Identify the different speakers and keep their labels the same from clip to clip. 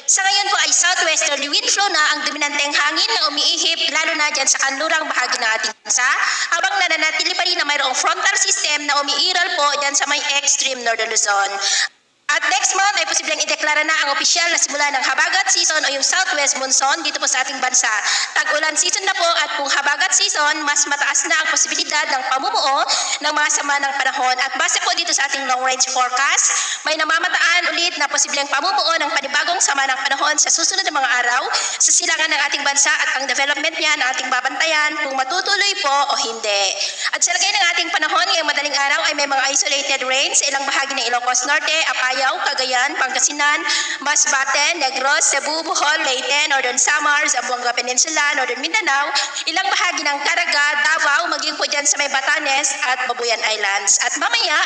Speaker 1: Sa ngayon po ay southwesterly wind flow na ang dominanteng hangin na umiihip lalo na dyan sa kanlurang bahagi ng ating bansa, habang nananatili pa rin na mayroong frontal system na umiiral po dyan sa may extreme northern Luzon. At next month ay posibleng ideklara na ang opisyal na simula ng habagat season o yung southwest monsoon dito po sa ating bansa. Tag-ulan season na po at kung habagat season, mas mataas na ang posibilidad ng pamumuo ng mga sama ng panahon. At base po dito sa ating long range forecast, may namamataan ulit na posibleng pamumuo ng panibagong sama ng panahon sa susunod na mga araw sa silangan ng ating bansa at ang development niya na ating babantayan kung matutuloy po o hindi. At sa lagay ng ating panahon ngayong madaling araw ay may mga isolated rains sa ilang bahagi ng Ilocos Norte, Apayao, Cagayan, Pangasinan, Masbate, Negros, Cebu, Bohol, Leyte, Northern Samar, Zamboanga Peninsula, Northern Mindanao, ilang bahagi ng Caraga, Davao, maging po dyan sa may Batanes at Babuyan Islands. At mamaya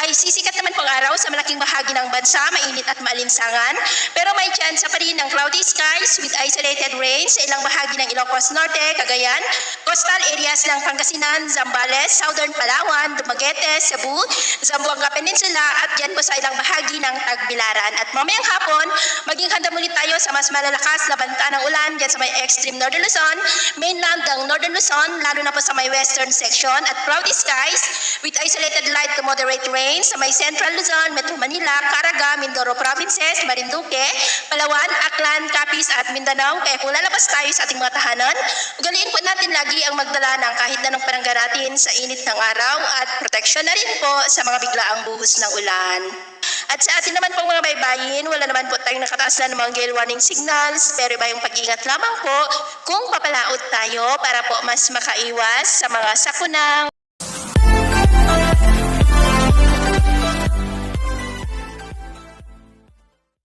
Speaker 1: ay sisikat naman pong araw sa malaking bahagi ng bansa, mainit at maalinsangan, pero may chance pa rin ng cloudy skies with isolated rains sa ilang bahagi ng Ilocos Norte, Cagayan, coastal areas ng Pangasinan, Zambales, Southern Palawan, Dumaguete, Cebu, Zamboanga Peninsula at dyan po sa ilang bahagi ng Tagbilaran. At mamayang hapon, maging handa muli tayo sa mas malalakas na banta ng ulan dyan sa may extreme northern Luzon, mainland ng northern Luzon, lalo na po sa may western section, at cloudy skies with isolated light to moderate rain sa may central Luzon, Metro Manila, Caraga, Mindoro Provinces, Marinduque, Palawan, Aklan, Capiz at Mindanao. Kaya kung lalabas tayo sa ating mga tahanan, ugaliin po natin lagi ang magdala ng kahit anong panangga natin sa init ng araw at proteksyon na rin po sa mga biglaang buhos ng ulan. At sa atin naman pong mga baybayin, wala naman po tayong nakataas na ng mga gale warning signals, pero iba yung pag-ingat lamang po kung papalaot tayo para po mas makaiwas sa mga sakunang